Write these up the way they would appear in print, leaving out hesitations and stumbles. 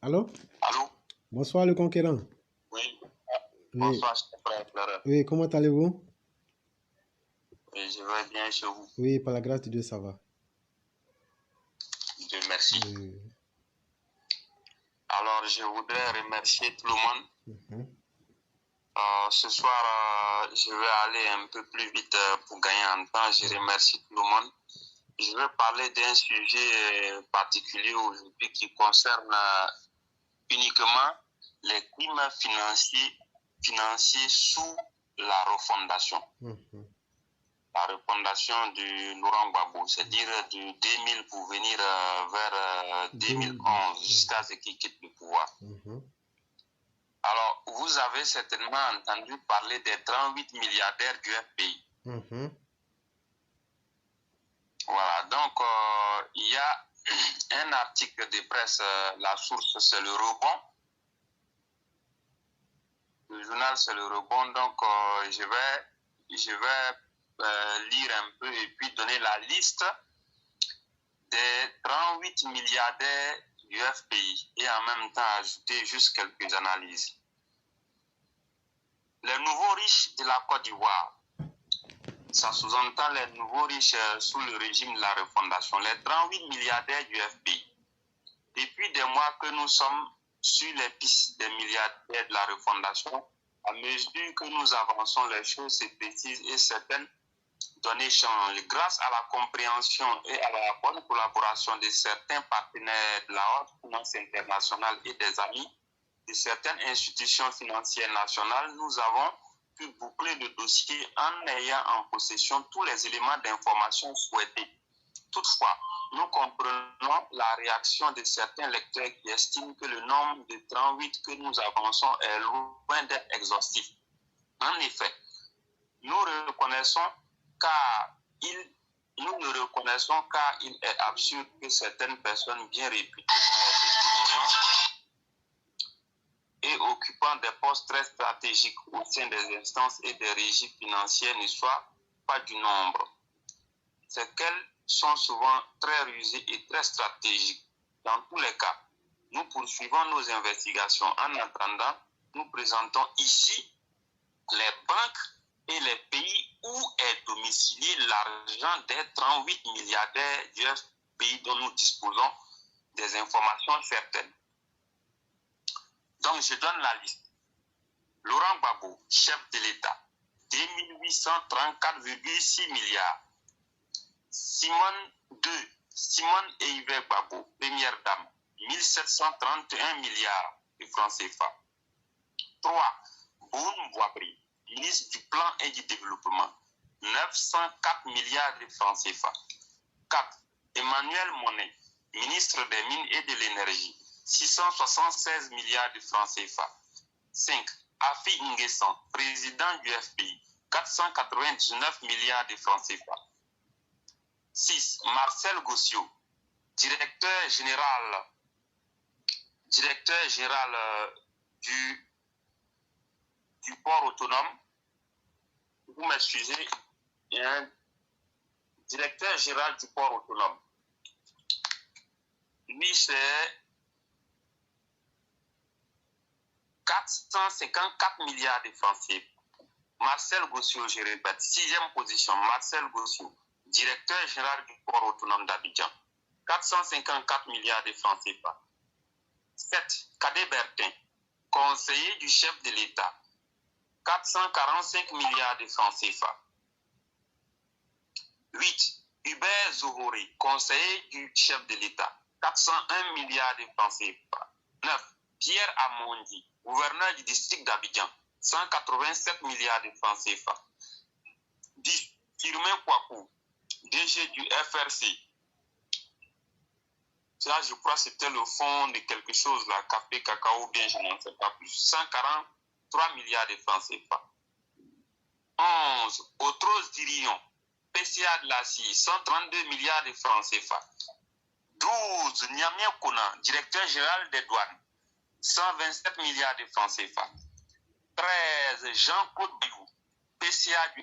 Allô? Allô? Bonsoir le conquérant. Oui. Oui, Bonsoir, frère Clara. oui, comment allez-vous? Oui, je vais bien chez vous. Oui, par la grâce de Dieu, ça va. Dieu merci. Oui. Alors, je voudrais remercier tout le monde. Mhm. Ce soir, je vais aller un peu plus vite pour gagner en temps. Je remercie tout le monde. Je vais parler d'un sujet particulier aujourd'hui qui concerne uniquement les crimes financiers sous la refondation. Mhm. La refondation de Laurent Gbagbo, c'est-à-dire de 2000 pour venir vers 2011 jusqu'à ce qu'il quitte le pouvoir. Mhm. Alors, vous avez certainement entendu parler des 38 milliardaires du FPI. Mhm. Voilà, donc il y a un article de presse, la source c'est le Rebond. Le journal c'est le Rebond, donc je vais lire un peu et puis donner la liste des 38 milliardaires du FPI et en même temps ajouter juste quelques analyses. Les nouveaux riches de la Côte d'Ivoire, ça sous-entend les nouveaux riches sous le régime de la refondation, les 38 milliardaires du FPI. Depuis des mois que nous sommes sur les pistes des milliardaires de la refondation, à mesure que nous avançons, les choses se précisent et certaines données changent. Grâce à la compréhension et à la bonne collaboration de certains partenaires de la haute finance internationale et des amis de certaines institutions financières nationales, nous avons pu boucler le dossier en ayant en possession tous les éléments d'information souhaités. Toutefois, nous comprenons la réaction de certains lecteurs qui estiment que le nombre de 38 que nous avançons est loin d'être exhaustif. En effet, nous ne reconnaissons car il est absurde que certaines personnes bien réputées dans les et occupant des postes très stratégiques au sein des instances et des régies financières ne soient pas du nombre. C'est qu'elles sont souvent très rusées et très stratégiques. Dans tous les cas, nous poursuivons nos investigations. En attendant, nous présentons ici les banques et les pays où est domicilié l'argent des 38 milliardaires du pays dont nous disposons des informations certaines. Donc, je donne la liste. Laurent Gbagbo, chef de l'État, 2834,6 milliards. Simone et Yves Gbagbo, première dame, 1731 milliards de francs CFA. 3. Boun Boabri, ministre du Plan et du Développement, 904 milliards de francs CFA. 4. Emmanuel Monet, ministre des Mines et de l'Énergie, 676 milliards de francs CFA. 5. Afi Nguessan, président du FPI, 499 milliards de francs CFA. 6. Marcel Gossio, directeur général du port autonome. Vous m'excusez, directeur général du port autonome. Lui, c'est 454 milliards de francs CFA. Marcel Gossio, je répète, 6e position, Marcel Gossio, directeur général du port autonome d'Abidjan, 454 milliards de francs CFA. 7. Cadet Bertin, conseiller du chef de l'État, 445 milliards de francs CFA. 8. Hubert Zohoré, conseiller du chef de l'État, 401 milliards de francs CFA. 9. Pierre Amondi, gouverneur du district d'Abidjan, 187 milliards de francs CFA. 10. Firmin Kouakou, DG du FRC. Ça, je crois que c'était le fond de quelque chose, là, café, cacao, bien, je n'en sais pas plus. 143 milliards de francs CFA. 11. Autros Dirion, PCA de la CIE, 132 milliards de francs CFA. 12. Niamien Kona, directeur général des douanes, 127 milliards de francs CFA. 13. Jean-Claude Biou, PCA du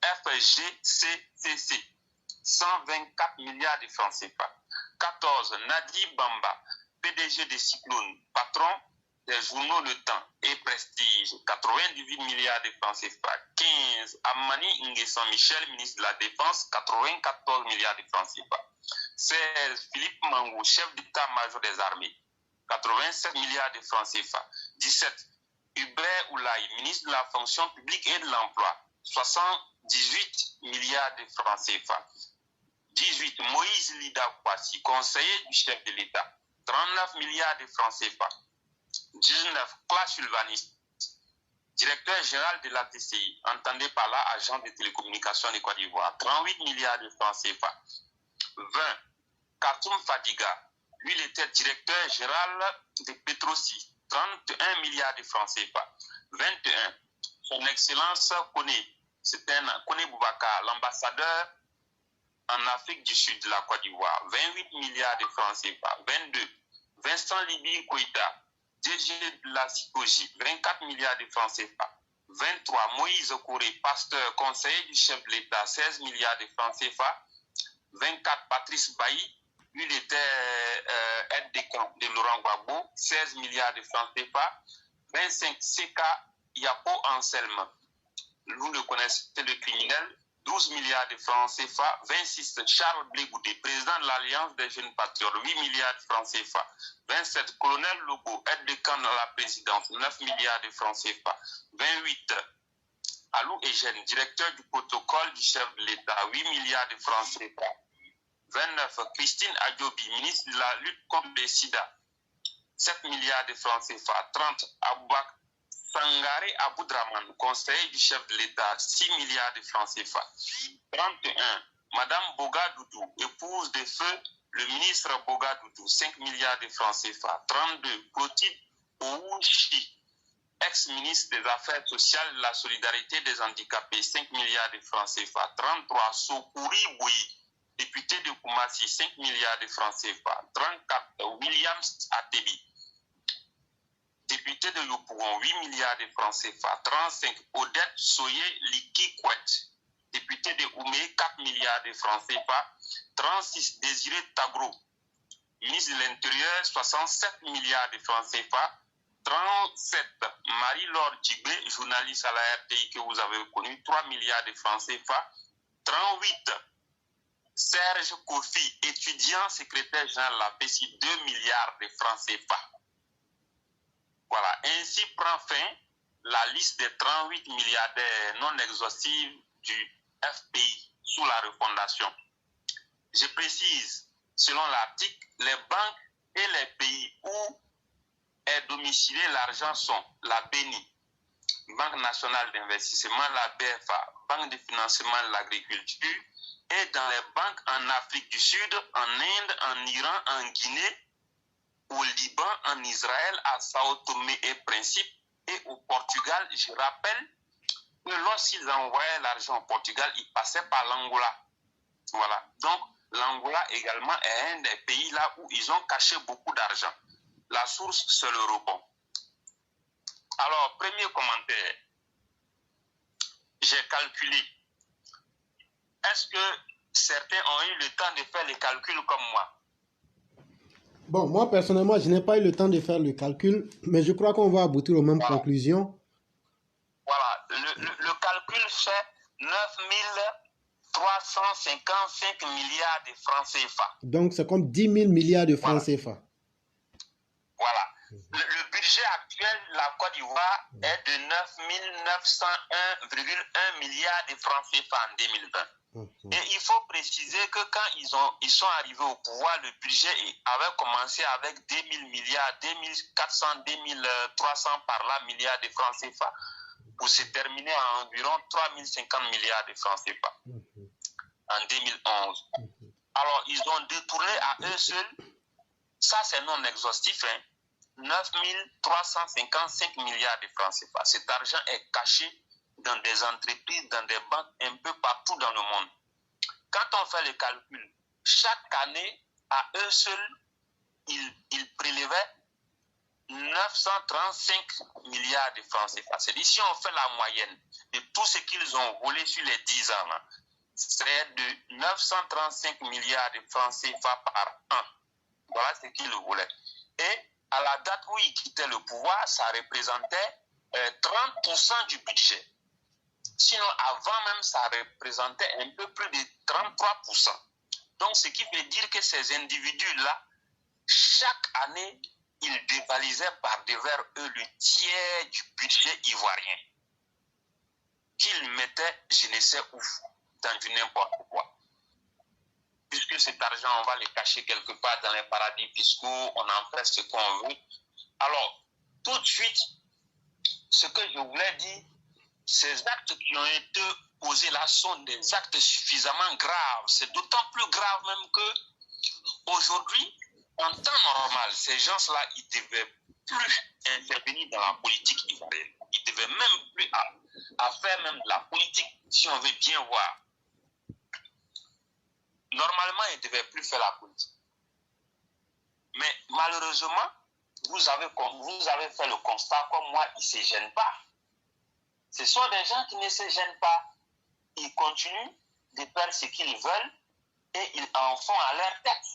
FGCCC, 124 milliards de francs CFA. 14. Nadi Bamba, PDG de Cyclone, patron des journaux Le Temps et Prestige, 98 milliards de francs CFA. 15, Amani Nguessan Michel, ministre de la Défense, 94 milliards de francs CFA. 16, Philippe Mangou, chef d'état-major des armées, 87 milliards de francs CFA. 17, Hubert Oulaye, ministre de la fonction publique et de l'emploi, 78 milliards de francs CFA. 18, Moïse Lida Kwasi, conseiller du chef de l'État, 39 milliards de francs CFA. 19, Claude Sylvanis, directeur général de l'ATCI, entendez par là agent de télécommunications de Côte d'Ivoire, 38 milliards de francs CFA. 20, Katoum Fadiga, lui il était directeur général de Petrosi, 31 milliards de francs CFA. 21, son excellence Kone Boubacar, l'ambassadeur en Afrique du Sud de la Côte d'Ivoire, 28 milliards de francs CFA. 22, Vincent Libi Koïta, DG de la Psychologie, 24 milliards de francs CFA. 23, Moïse Okoré, pasteur, conseiller du chef de l'État, 16 milliards de francs CFA. 24, Patrice Bailly, lui il était aide de camp de Laurent Gbagbo, 16 milliards de francs CFA. 25, Seka Yapo Anselme, vous le connaissez, le criminel, 12 milliards de francs CFA. 26, Charles Blé-Goudé, président de l'Alliance des jeunes patriotes, 8 milliards de francs CFA. 27, Colonel Lobo, aide de camp dans la présidence, 9 milliards de francs CFA. 28, Alou Eugène, directeur du protocole du chef de l'État, 8 milliards de francs CFA. 29, Christine Adjobi, ministre de la lutte contre le sida, 7 milliards de francs CFA. 30, Aboubak Sangare Aboudraman, conseiller du chef de l'État, 6 milliards de francs CFA. 31, Madame Boga Doudou, épouse de feu le ministre Boga Doudou, 5 milliards de francs CFA. 32, Clotilde Ouchi, ex-ministre des Affaires sociales et de la solidarité des handicapés, 5 milliards de francs CFA. 33, Sokouri Bouyi, député de Koumassi, 5 milliards de francs CFA. 34, Williams Atebi, député de Yopougon, 8 milliards de francs CFA. 35, Odette Soye Liki Kouet, député de Oumé, 4 milliards de francs CFA. 36, Désiré Tagro, ministre de l'Intérieur, 67 milliards de francs CFA. 37, Marie-Laure Djibé, journaliste à la RTI que vous avez connu, 3 milliards de francs CFA. 38, Serge Kofi, étudiant secrétaire général de la PECI, 2 milliards de francs CFA. Voilà, ainsi prend fin la liste des 38 milliardaires non exhaustifs du FPI sous la refondation. Je précise, selon l'article, les banques et les pays où est domicilié l'argent sont la BENI, Banque nationale d'investissement, la BFA, Banque de financement de l'agriculture, et dans les banques en Afrique du Sud, en Inde, en Iran, en Guinée, au Liban, en Israël, à Sao Tomé et Principe, et au Portugal. Je rappelle que lorsqu'ils envoyaient l'argent au Portugal, ils passaient par l'Angola. Voilà. Donc, l'Angola également est un des pays là où ils ont caché beaucoup d'argent. La source, c'est le rebond. Alors, premier commentaire. J'ai calculé. Est-ce que certains ont eu le temps de faire les calculs comme moi? Bon, moi personnellement, je n'ai pas eu le temps de faire le calcul, mais je crois qu'on va aboutir aux mêmes conclusions. Voilà, le calcul fait 9 355 milliards de francs CFA. Donc, c'est comme 10 000 milliards de francs CFA. Voilà. Le budget actuel de la Côte d'Ivoire est de 9 901,1 milliards de francs CFA en 2020. Et il faut préciser que quand ils sont arrivés au pouvoir, le budget avait commencé avec 2 000 milliards, 2400, 2300 par là milliards de francs CFA, pour se terminer à environ 3050 milliards de francs CFA en 2011. Alors, ils ont détourné à eux seuls, ça c'est non exhaustif, 9 355 milliards de francs CFA. Cet argent est caché dans des entreprises, dans des banques, un peu partout dans le monde. Quand on fait le calcul, chaque année, à eux seuls, ils prélevaient 935 milliards de francs CFA. C'est-à-dire, si on fait la moyenne de tout ce qu'ils ont volé sur les 10 ans, c'est de 935 milliards de francs CFA par an. Voilà ce qu'ils voulaient. Et à la date où il quittait le pouvoir, ça représentait 30% du budget. Sinon, avant même, ça représentait un peu plus de 33%. Donc, ce qui veut dire que ces individus-là, chaque année, ils dévalisaient par devers eux le tiers du budget ivoirien qu'ils mettaient, je ne sais où, dans du n'importe quoi. Puisque cet argent, on va le cacher quelque part dans les paradis fiscaux, on en fait ce qu'on veut. Alors, tout de suite, ce que je voulais dire, ces actes qui ont été posés là sont des actes suffisamment graves. C'est d'autant plus grave même que aujourd'hui, en temps normal, ces gens-là, ils ne devaient plus intervenir dans la politique ivoirienne. Ils ne devaient même plus à faire même de la politique, si on veut bien voir. Normalement, ils ne devaient plus faire la politique. Mais malheureusement, vous avez fait le constat comme moi, ils ne se gênent pas. Ce sont des gens qui ne se gênent pas. Ils continuent de faire ce qu'ils veulent et ils en font à leur tête.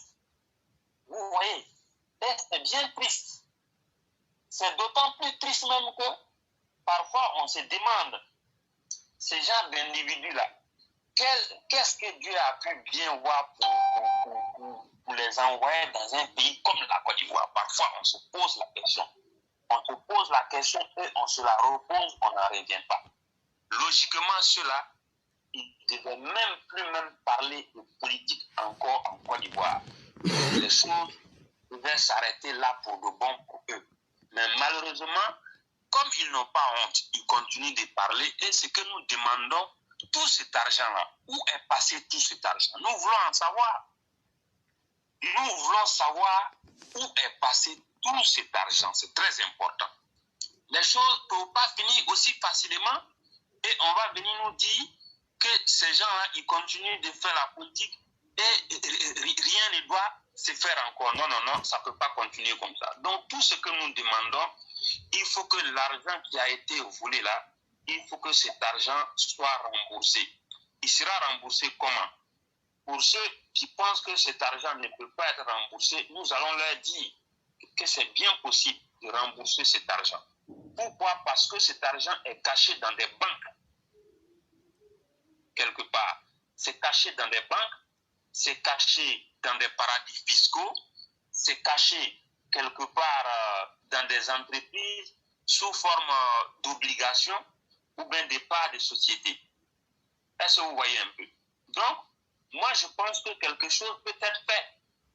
Vous voyez, c'est bien triste. C'est d'autant plus triste même que parfois on se demande, ces gens d'individus-là, qu'est-ce que Dieu a pu bien voir pour les envoyer dans un pays comme la Côte d'Ivoire? Parfois on se pose la question. On se pose la question et on se la repose, on n'en revient pas. Logiquement, ceux-là, ils ne devaient même plus parler de politique encore en Côte d'Ivoire. Les choses devaient s'arrêter là pour de bon pour eux. Mais malheureusement, comme ils n'ont pas honte, ils continuent de parler et ce que nous demandons, tout cet argent-là, où est passé tout cet argent? Nous voulons en savoir. Nous voulons savoir où est passé tout cet argent. C'est très important. Les choses ne peuvent pas finir aussi facilement et on va venir nous dire que ces gens-là, ils continuent de faire la politique et rien ne doit se faire encore. Non, non, non, ça ne peut pas continuer comme ça. Donc, tout ce que nous demandons, il faut que l'argent qui a été volé là, il faut que cet argent soit remboursé. Il sera remboursé comment? Pour ceux qui pensent que cet argent ne peut pas être remboursé, nous allons leur dire que c'est bien possible de rembourser cet argent. Pourquoi? Parce que cet argent est caché dans des banques. Quelque part, c'est caché dans des banques, c'est caché dans des paradis fiscaux, c'est caché quelque part dans des entreprises sous forme d'obligations ou bien des parts de société. Est-ce que vous voyez un peu? Donc, moi je pense que quelque chose peut être fait.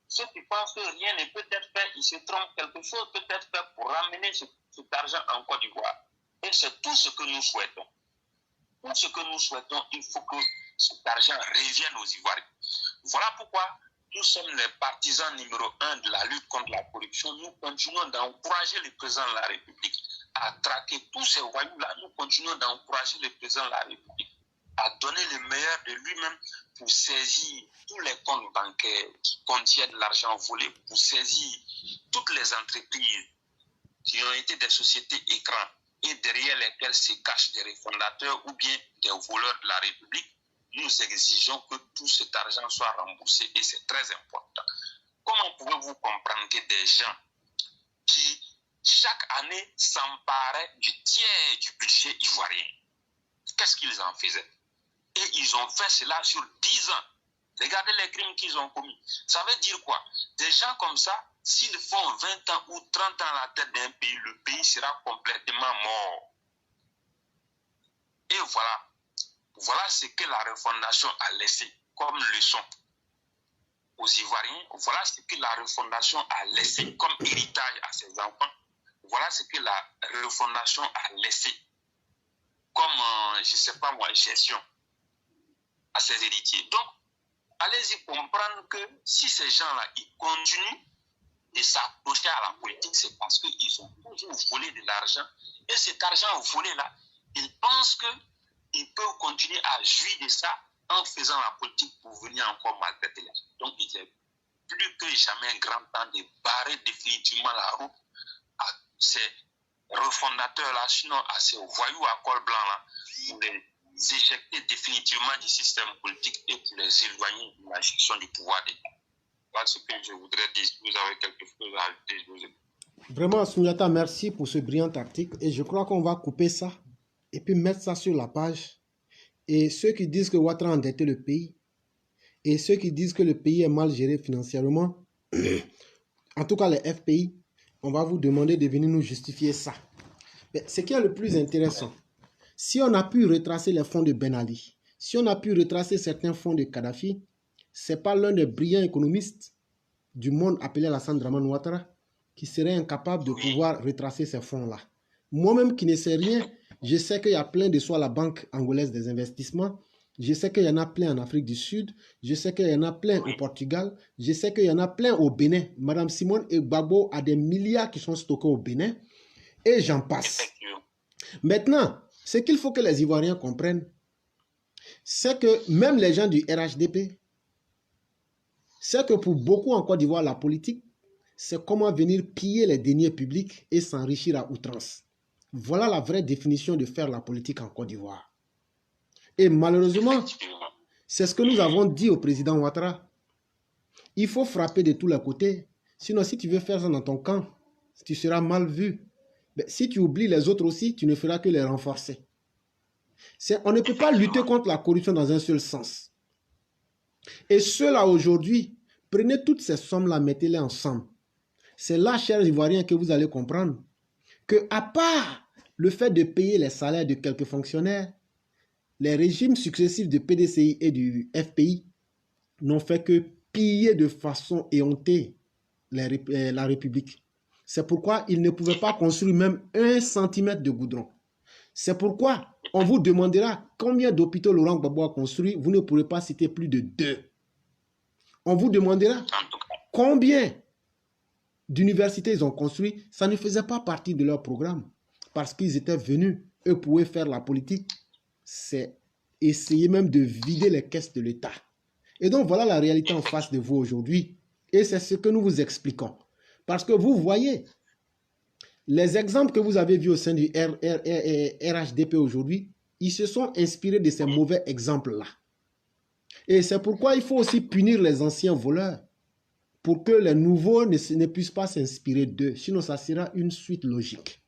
Ceux qui pensent que rien ne peut être fait, ils se trompent. Quelque chose peut être fait pour ramener cet argent en Côte d'Ivoire. Et c'est tout ce que nous souhaitons. Tout ce que nous souhaitons, il faut que cet argent revienne aux Ivoiriens. Voilà pourquoi nous sommes les partisans numéro 1 de la lutte contre la corruption. Nous continuons d'encourager le président de la République à traquer tous ces voyous-là. Nous continuons d'encourager le président de la République à donner le meilleur de lui-même pour saisir tous les comptes bancaires qui contiennent de l'argent volé, pour saisir toutes les entreprises qui ont été des sociétés écrans et derrière lesquelles se cachent des refondateurs ou bien des voleurs de la République. Nous exigeons que tout cet argent soit remboursé et c'est très important. Comment pouvez-vous comprendre que des gens qui, chaque année, s'emparaient du tiers du budget ivoirien, qu'est-ce qu'ils en faisaient? Et ils ont fait cela sur 10 ans. Regardez les crimes qu'ils ont commis. Ça veut dire quoi? Des gens comme ça, s'ils font 20 ans ou 30 ans à la tête d'un pays, le pays sera complètement mort. Et voilà. Voilà ce que la refondation a laissé comme leçon aux Ivoiriens. Voilà ce que la refondation a laissé comme héritage à ses enfants. Voilà ce que la refondation a laissé comme, je ne sais pas moi, gestion à ses héritiers. Donc, allez-y comprendre que si ces gens-là, ils continuent de s'approcher à la politique, c'est parce qu'ils ont toujours volé de l'argent. Et cet argent volé-là, ils pensent qu'ils peuvent continuer à jouir de ça en faisant la politique pour venir encore maltraiter les gens. Donc, il est plus que jamais un grand temps de barrer définitivement la route à ces refondateurs-là, sinon à ces voyous à col blanc-là, pour les éjecter définitivement du système politique et pour les éloigner de la gestion du pouvoir d'État. Voilà ce que je voudrais dire. Si vous avez quelque chose à ajouter, je vous écoute. Vraiment, Souniata, merci pour ce brillant article. Et je crois qu'on va couper ça et puis mettre ça sur la page. Et ceux qui disent que Ouattara a endetté le pays, et ceux qui disent que le pays est mal géré financièrement, en tout cas les FPI, on va vous demander de venir nous justifier ça. Mais ce qui est le plus intéressant, si on a pu retracer les fonds de Ben Ali, si on a pu retracer certains fonds de Kadhafi, c'est pas l'un des brillants économistes du monde appelé Alassane Dramane Ouattara qui serait incapable de pouvoir retracer ces fonds-là. Moi-même qui ne sais rien, je sais qu'il y a plein de soit la Banque angolaise des investissements, je sais qu'il y en a plein en Afrique du Sud, je sais qu'il y en a plein au Portugal, je sais qu'il y en a plein au Bénin. Madame Simone Gbagbo a des milliards qui sont stockés au Bénin et j'en passe. Maintenant, ce qu'il faut que les Ivoiriens comprennent, c'est que même les gens du RHDP, c'est que pour beaucoup en Côte d'Ivoire, la politique, c'est comment venir piller les deniers publics et s'enrichir à outrance. Voilà la vraie définition de faire la politique en Côte d'Ivoire. Et malheureusement, c'est ce que nous avons dit au président Ouattara. Il faut frapper de tous les côtés. Sinon, si tu veux faire ça dans ton camp, tu seras mal vu. Mais si tu oublies les autres aussi, tu ne feras que les renforcer. On ne peut pas lutter contre la corruption dans un seul sens. Et ceux-là aujourd'hui, prenez toutes ces sommes-là, mettez-les ensemble. C'est là, chers Ivoiriens, que vous allez comprendre que à part le fait de payer les salaires de quelques fonctionnaires, les régimes successifs du PDCI et du FPI n'ont fait que piller de façon éhontée la République. C'est pourquoi ils ne pouvaient pas construire même 1 centimètre de goudron. C'est pourquoi on vous demandera combien d'hôpitaux Laurent Gbagbo a construit, vous ne pourrez pas citer plus de 2. On vous demandera combien d'universités ils ont construit, ça ne faisait pas partie de leur programme. Parce qu'ils étaient venus, eux pouvaient faire la politique, c'est essayer même de vider les caisses de l'État. Et donc voilà la réalité en face de vous aujourd'hui. Et c'est ce que nous vous expliquons. Parce que vous voyez, les exemples que vous avez vus au sein du RHDP aujourd'hui, ils se sont inspirés de ces mauvais exemples-là. Et c'est pourquoi il faut aussi punir les anciens voleurs pour que les nouveaux ne puissent pas s'inspirer d'eux. Sinon, ça sera une suite logique.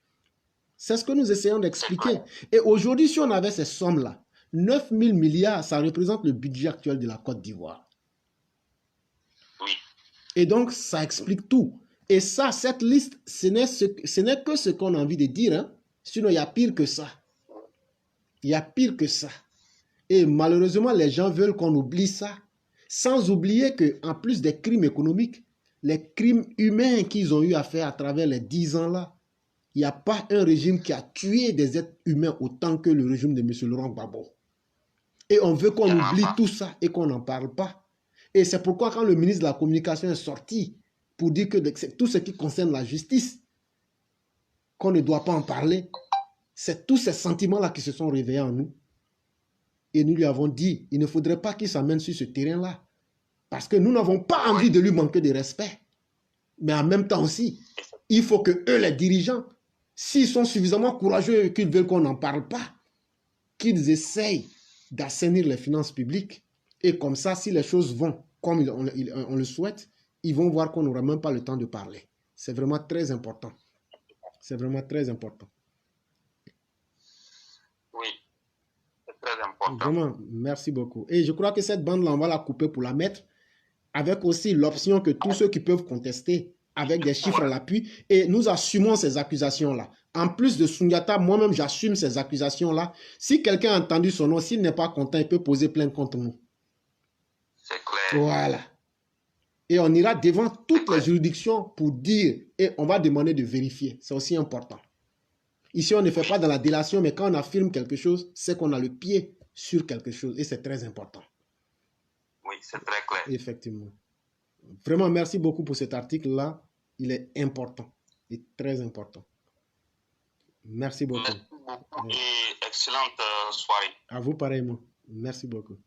C'est ce que nous essayons d'expliquer. Et aujourd'hui, si on avait ces sommes-là, 9 000 milliards, ça représente le budget actuel de la Côte d'Ivoire. Et donc, ça explique tout. Et ça, cette liste, ce n'est que ce qu'on a envie de dire. Hein? Sinon, il y a pire que ça. Il y a pire que ça. Et malheureusement, les gens veulent qu'on oublie ça. Sans oublier qu'en plus des crimes économiques, les crimes humains qu'ils ont eu à faire à travers les 10 ans là, il n'y a pas un régime qui a tué des êtres humains autant que le régime de M. Laurent Gbagbo. Et on veut qu'on oublie tout ça et qu'on n'en parle pas. Et c'est pourquoi quand le ministre de la Communication est sorti pour dire que tout ce qui concerne la justice, qu'on ne doit pas en parler, c'est tous ces sentiments-là qui se sont réveillés en nous. Et nous lui avons dit, il ne faudrait pas qu'il s'amène sur ce terrain-là. Parce que nous n'avons pas envie de lui manquer de respect. Mais en même temps aussi, il faut que eux, les dirigeants, s'ils sont suffisamment courageux et qu'ils veulent qu'on n'en parle pas, qu'ils essayent d'assainir les finances publiques. Et comme ça, si les choses vont comme on le souhaite, ils vont voir qu'on n'aura même pas le temps de parler. C'est vraiment très important. C'est vraiment très important. Oui, c'est très important. Vraiment, merci beaucoup. Et je crois que cette bande-là, on va la couper pour la mettre, avec aussi l'option que tous ceux qui peuvent contester, avec des chiffres à l'appui, et nous assumons ces accusations-là. En plus de Souniata, moi-même, j'assume ces accusations-là. Si quelqu'un a entendu son nom, s'il n'est pas content, il peut poser plainte contre nous. C'est clair. Voilà. Et on ira devant toutes les juridictions pour dire, et on va demander de vérifier. C'est aussi important. Ici, on ne fait pas dans la délation, mais quand on affirme quelque chose, c'est qu'on a le pied sur quelque chose. Et c'est très important. Oui, c'est très clair. Effectivement. Vraiment, merci beaucoup pour cet article-là. Il est important. Il est très important. Merci beaucoup. Merci beaucoup et excellente soirée. À vous pareillement. Merci beaucoup.